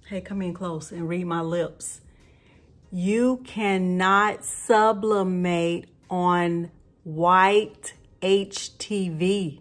Hey, come in close and read my lips. You cannot sublimate on white HTV.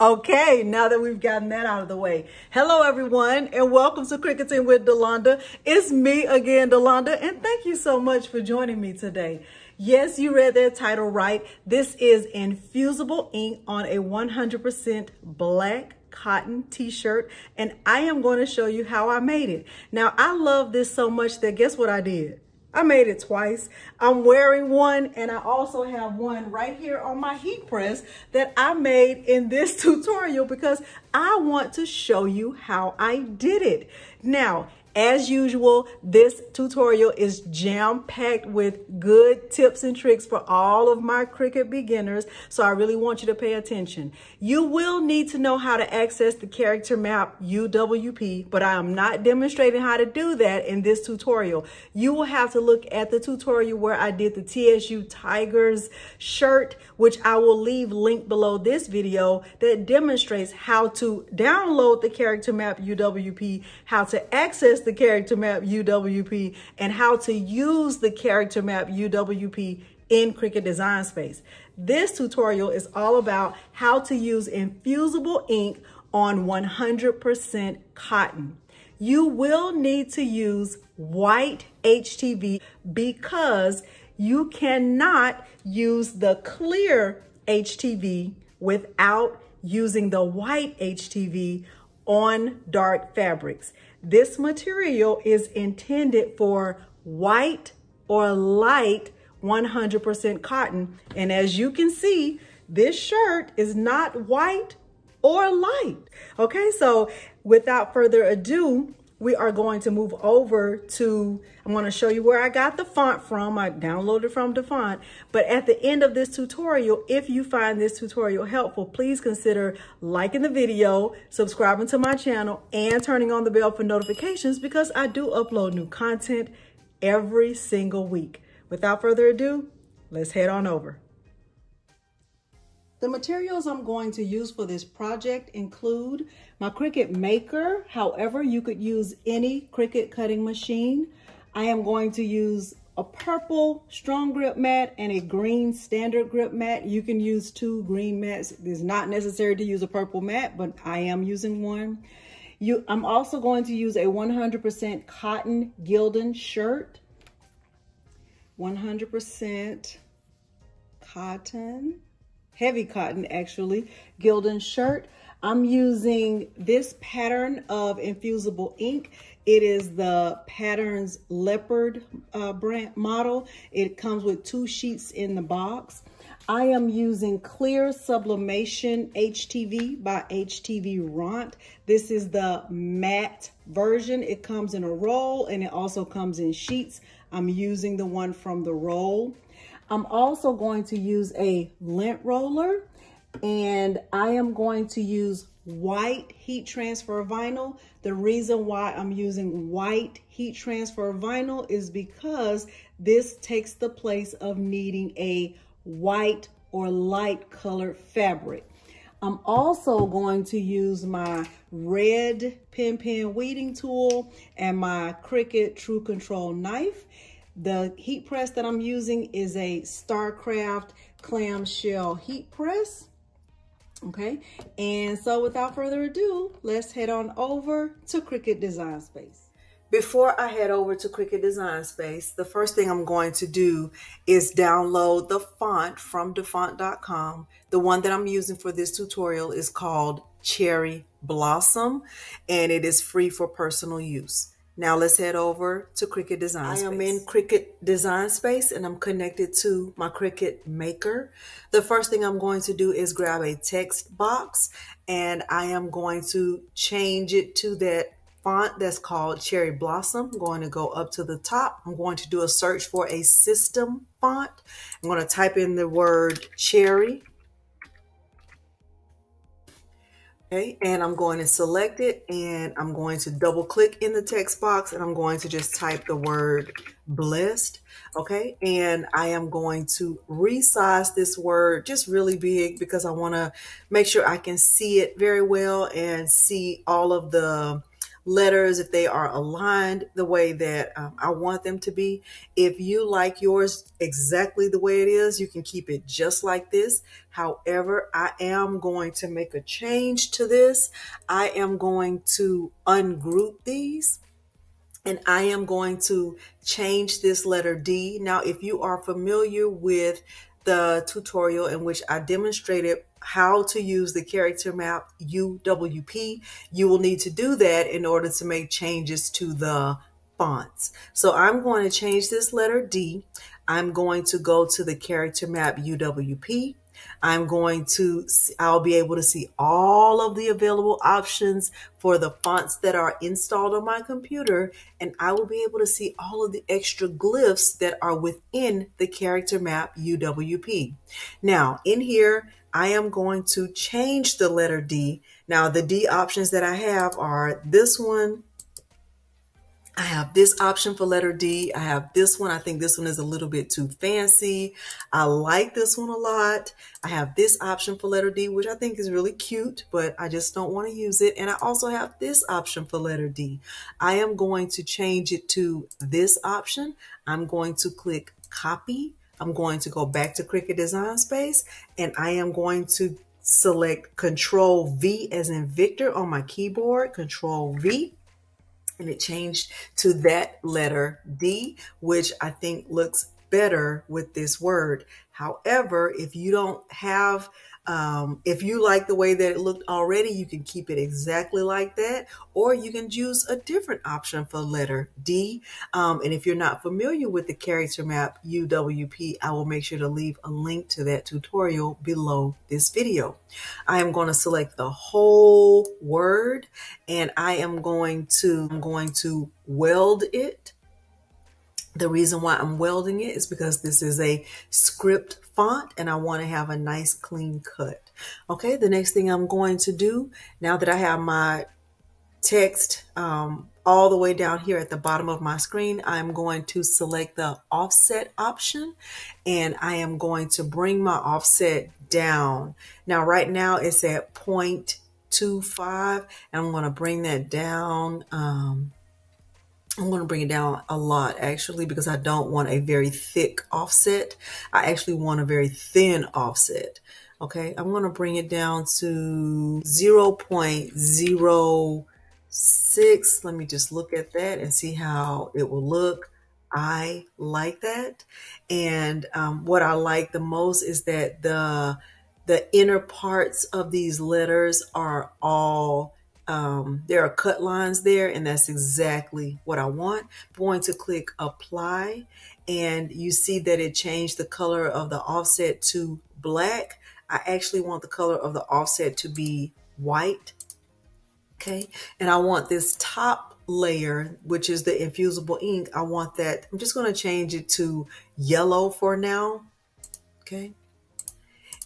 Okay, now that we've gotten that out of the way. Hello, everyone, and welcome to Cricketing with Delonda. It's me again, Delonda, and thank you so much for joining me today. Yes, you read that title right. This is Infusible Ink on a 100% black cotton t-shirt, and I am going to show you how I made it. Now, I love this so much that guess what I did? I made it twice. I'm wearing one, and I also have one right here on my heat press that I made in this tutorial because I want to show you how I did it. Now, as usual, this tutorial is jam-packed with good tips and tricks for all of my Cricut beginners, so I really want you to pay attention. You will need to know how to access the character map UWP, but I am not demonstrating how to do that in this tutorial. You will have to look at the tutorial where I did the TSU Tigers shirt, which I will leave linked below this video, that demonstrates how to download the character map UWP, how to access the character map UWP, and how to use the character map UWP in Cricut Design Space. This tutorial is all about how to use infusible ink on 100% cotton. You will need to use white HTV because you cannot use the clear HTV without using the white HTV on dark fabrics. This material is intended for white or light 100% cotton. And as you can see, this shirt is not white or light. Okay, so without further ado, we are going to move over to, I'm going to show you where I got the font from. I downloaded from the font. But at the end of this tutorial, if you find this tutorial helpful, please consider liking the video, subscribing to my channel, and turning on the bell for notifications because I do upload new content every single week. Without further ado, let's head on over. The materials I'm going to use for this project include my Cricut Maker. However, you could use any Cricut cutting machine. I am going to use a purple strong grip mat and a green standard grip mat. You can use two green mats. It's not necessary to use a purple mat, but I am using one. I'm also going to use a 100% cotton Gildan shirt. 100% cotton. Heavy cotton, actually, Gildan shirt. I'm using this pattern of Infusible Ink. It is the Patterns Leopard brand model. It comes with 2 sheets in the box. I am using Clear Sublimation HTV by HTV Ront. This is the matte version. It comes in a roll and it also comes in sheets. I'm using the one from the roll. I'm also going to use a lint roller, and I am going to use white heat transfer vinyl. The reason why I'm using white heat transfer vinyl is because this takes the place of needing a white or light colored fabric. I'm also going to use my red pen weeding tool and my Cricut True Control knife. The heat press that I'm using is a StarCraft clamshell heat press. Okay, and so without further ado, let's head on over to Cricut Design Space. Before I head over to Cricut Design Space, the first thing I'm going to do is download the font from dafont.com. The one that I'm using for this tutorial is called Cherry Blossom, and it is free for personal use. Now let's head over to Cricut Design Space. I am in Cricut Design Space and I'm connected to my Cricut Maker. The first thing I'm going to do is grab a text box and I am going to change it to that font that's called Cherry Blossom. I'm going to go up to the top. I'm going to do a search for a system font. I'm going to type in the word cherry. Okay, and I'm going to select it and I'm going to double click in the text box and I'm going to just type the word blessed. Okay, and I am going to resize this word just really big because I want to make sure I can see it very well and see all of the letters, if they are aligned the way that I want them to be. If you like yours exactly the way it is, you can keep it just like this. However, I am going to make a change to this. I am going to ungroup these. And I am going to change this letter D. Now, if you are familiar with the tutorial in which I demonstrated how to use the character map UWP, you will need to do that in order to make changes to the fonts. So I'm going to change this letter D. I'm going to go to the character map UWP. I'll be able to see all of the available options for the fonts that are installed on my computer, and I will be able to see all of the extra glyphs that are within the character map UWP. Now, in here, I am going to change the letter D. Now, the D options that I have are this one. I have this option for letter D. I have this one. I think this one is a little bit too fancy. I like this one a lot. I have this option for letter D, which I think is really cute, but I just don't want to use it. And I also have this option for letter D. I am going to change it to this option. I'm going to click copy. I'm going to go back to Cricut Design Space, and I am going to select Control V as in Victor on my keyboard, Control V. And it changed to that letter D, which I think looks better with this word. However, if you don't have, if you like the way that it looked already, you can keep it exactly like that, or you can use a different option for letter D. And if you're not familiar with the character map UWP, I will make sure to leave a link to that tutorial below this video. I am going to select the whole word, and I'm going to weld it. The reason why I'm welding it is because this is a script font and I want to have a nice clean cut. Okay, the next thing I'm going to do, now that I have my text all the way down here at the bottom of my screen, I'm going to select the offset option, and I am going to bring my offset down. Now, right now it's at 0.25, and I'm going to bring that down. I'm going to bring it down a lot, actually, because I don't want a very thick offset. I actually want a very thin offset. Okay, I'm going to bring it down to 0.06. Let me just look at that and see how it will look. I like that. And what I like the most is that the inner parts of these letters are all there are cut lines there, and that's exactly what I want. I'm going to click apply, and you see that it changed the color of the offset to black. I actually want the color of the offset to be white. Okay, and I want this top layer, which is the Infusible ink, I want that, I'm just going to change it to yellow for now. Okay.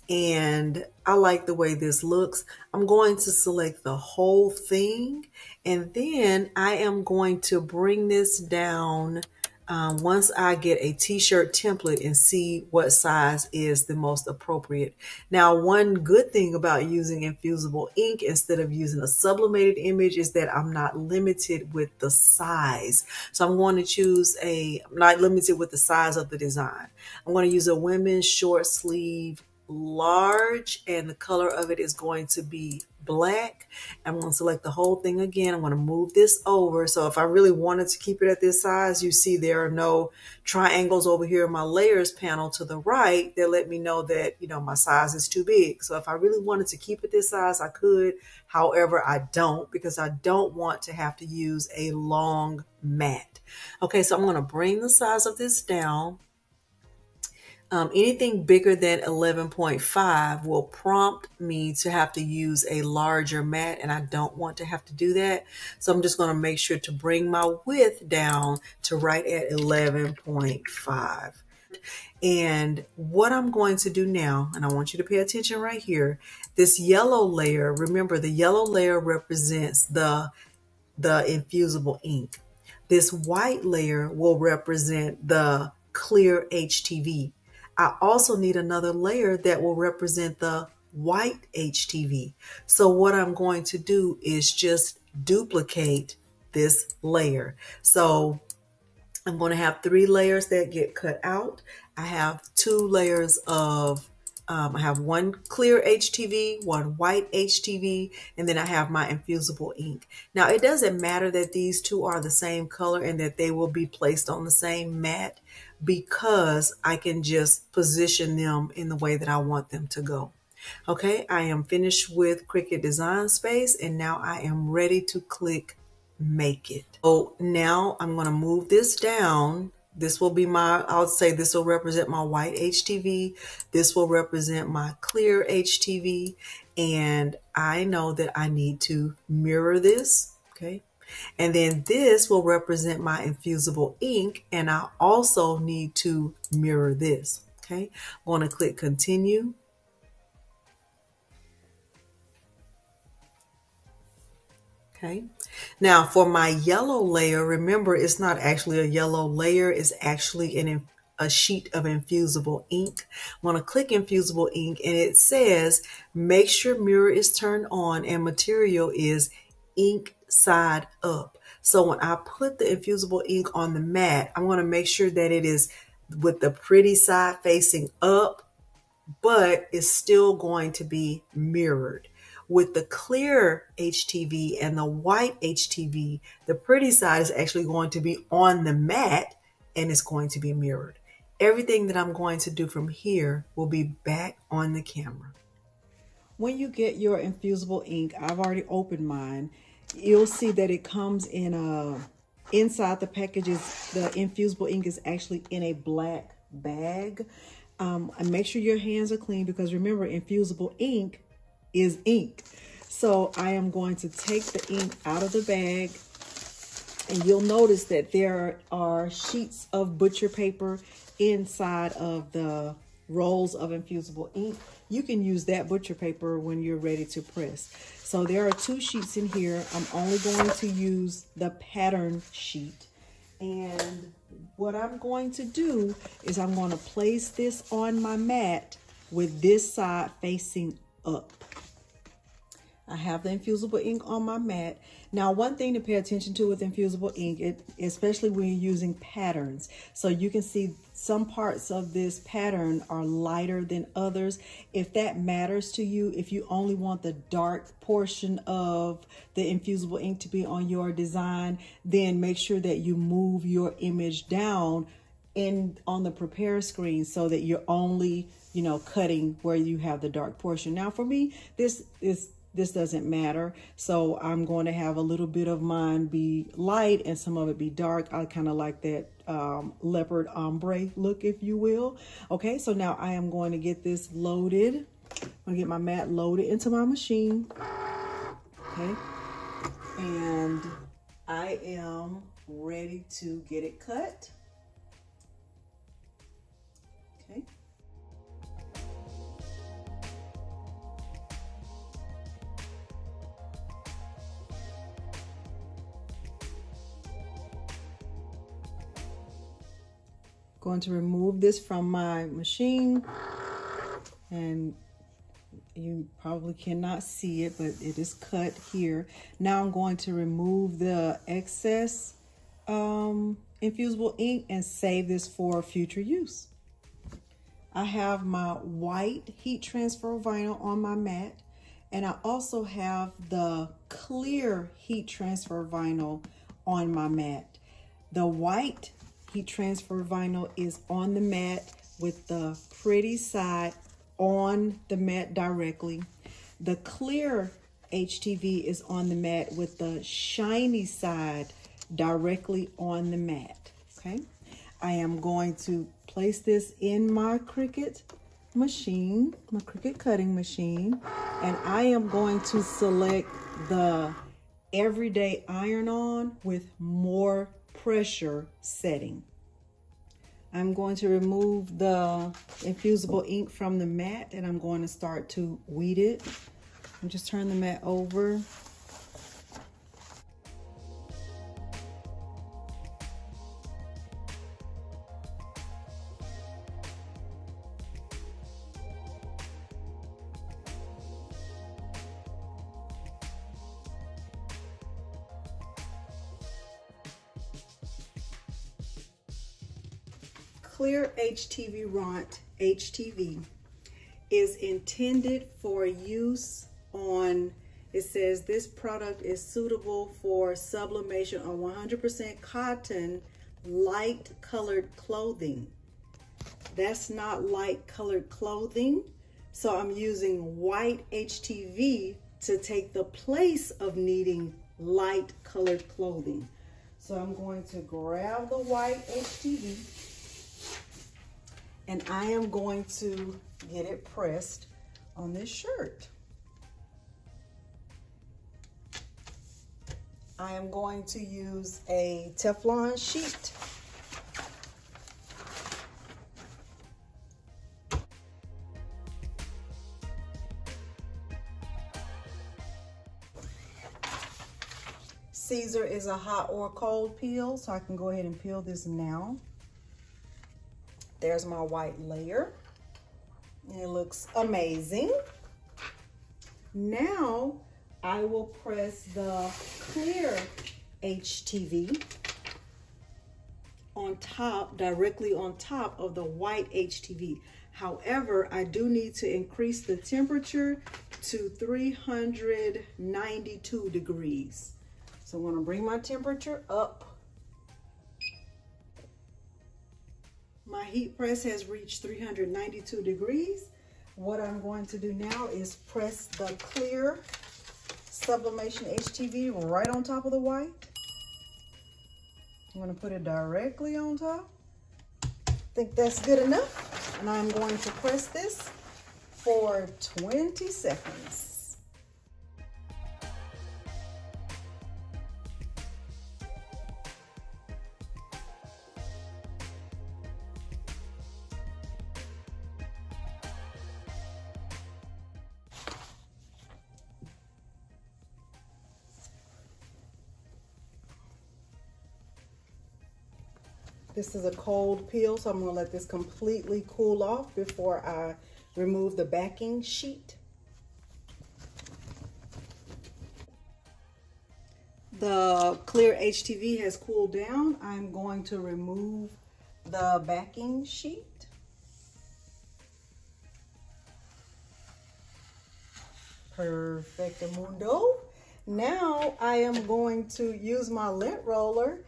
And I like the way this looks. I'm going to select the whole thing, and then I am going to bring this down once I get a t-shirt template and see what size is the most appropriate. Now, one good thing about using Infusible ink instead of using a sublimated image is that I'm not limited with the size. So I'm going to choose I'm not limited with the size of the design. I'm going to use a women's short sleeve large, and the color of it is going to be black. I'm going to select the whole thing again. I'm going to move this over. So if I really wanted to keep it at this size, you see there are no triangles over here in my layers panel to the right that let me know that, you know, my size is too big. So if I really wanted to keep it this size, I could. However, I don't, because I don't want to have to use a long mat. Okay, so I'm going to bring the size of this down. Anything bigger than 11.5 will prompt me to have to use a larger mat, and I don't want to have to do that. So I'm just going to make sure to bring my width down to right at 11.5. And what I'm going to do now, and I want you to pay attention right here, this yellow layer, remember the yellow layer represents the Infusible ink. This white layer will represent the clear HTV. I also need another layer that will represent the white HTV. So what I'm going to do is just duplicate this layer. So I'm going to have 3 layers that get cut out. I have 2 layers of, I have 1 clear HTV, 1 white HTV, and then I have my infusible ink. Now, it doesn't matter that these 2 are the same color and that they will be placed on the same mat, because I can just position them in the way that I want them to go. Okay, I am finished with Cricut Design Space, and now I am ready to click Make It. So now I'm going to move this down. This will be my, I'll say this will represent my white HTV. This will represent my clear HTV. And I know that I need to mirror this. Okay. And then this will represent my infusible ink. And I also need to mirror this. Okay. I'm going to click Continue. Okay. Now for my yellow layer, remember it's not actually a yellow layer, it's actually a sheet of infusible ink. I'm going to click Infusible Ink, and it says make sure mirror is turned on and material is ink side up. So when I put the infusible ink on the mat, I'm going to make sure that it is with the pretty side facing up, but it's still going to be mirrored. With the clear HTV and the white HTV, the pretty side is actually going to be on the mat and it's going to be mirrored. Everything that I'm going to do from here will be back on the camera. When you get your infusible ink, I've already opened mine. You'll see that it comes in inside the packages. The infusible ink is actually in a black bag. And make sure your hands are clean, because remember, infusible ink is ink. So I am going to take the ink out of the bag, and you'll notice that there are sheets of butcher paper inside of the rolls of infusible ink. You can use that butcher paper when you're ready to press. So there are 2 sheets in here. I'm only going to use the pattern sheet. And what I'm going to do is I'm going to place this on my mat with this side facing up. I have the infusible ink on my mat. Now, one thing to pay attention to with infusible ink, especially when you're using patterns. So you can see some parts of this pattern are lighter than others. If that matters to you, if you only want the dark portion of the infusible ink to be on your design, then make sure that you move your image down on the prepare screen so that you're only, cutting where you have the dark portion. Now, for me, this doesn't matter. So I'm going to have a little bit of mine be light and some of it be dark. I kind of like that leopard ombre look, if you will. Okay, so now I am going to get this loaded. I'm going to get my mat loaded into my machine. Okay, and I am ready to get it cut. Okay. Going to remove this from my machine, and you probably cannot see it, but it is cut here. Now I'm going to remove the excess infusible ink and save this for future use. I have my white heat transfer vinyl on my mat, and I also have the clear heat transfer vinyl on my mat. The white heat transfer vinyl is on the mat with the pretty side on the mat directly. The clear HTV is on the mat with the shiny side directly on the mat. Okay, I am going to place this in my Cricut machine, my Cricut cutting machine, and I am going to select the everyday iron on with more pressure setting. I'm going to remove the infusible ink from the mat, and I'm going to start to weed it. And just turn the mat over. clear HTV is intended for use on, it says this product is suitable for sublimation on 100% cotton, light colored clothing. That's not light colored clothing. So I'm using white HTV to take the place of needing light colored clothing. So I'm going to grab the white HTV and I am going to get it pressed on this shirt. I am going to use a Teflon sheet. Caesar is a hot or cold peel, so I can go ahead and peel this now. There's my white layer. And it looks amazing. Now I will press the clear HTV on top, directly on top of the white HTV. However, I do need to increase the temperature to 392 degrees. So I'm going to bring my temperature up. My heat press has reached 392 degrees. What I'm going to do now is press the clear sublimation HTV right on top of the white. I'm going to put it directly on top. I think that's good enough. And I'm going to press this for 20 seconds. This is a cold peel, so I'm going to let this completely cool off before I remove the backing sheet. The clear HTV has cooled down. I'm going to remove the backing sheet. Perfectamundo. Now I am going to use my lint roller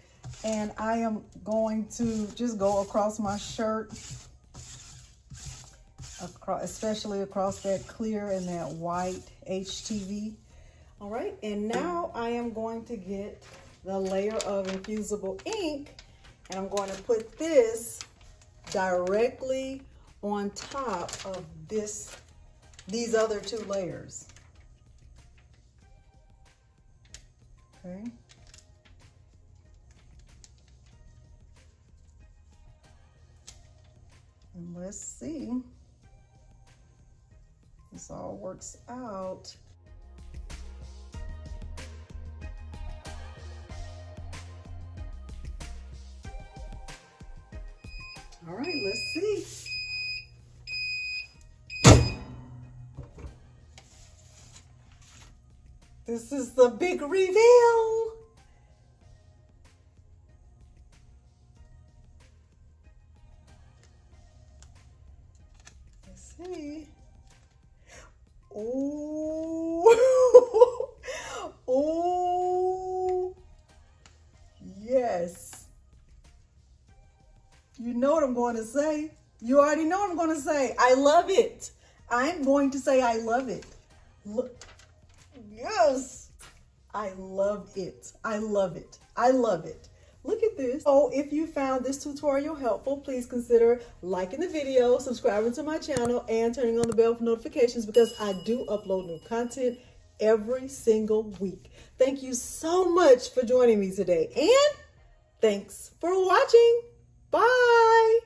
and I am going to just go across my shirt, especially across that clear and that white HTV. All right, and now I am going to get the layer of Infusible ink and I'm going to put this directly on top of these other two layers. Okay. And let's see if this all works out. All right, let's see. This is the big reveal. See. Oh, oh, yes. You know what I'm going to say. You already know what I'm going to say. I love it. I'm going to say I love it. Look. Yes. I love it. I love it. I love it. Look at this. Oh, if you found this tutorial helpful, please consider liking the video, subscribing to my channel, and turning on the bell for notifications because I do upload new content every single week. Thank you so much for joining me today, and thanks for watching. Bye.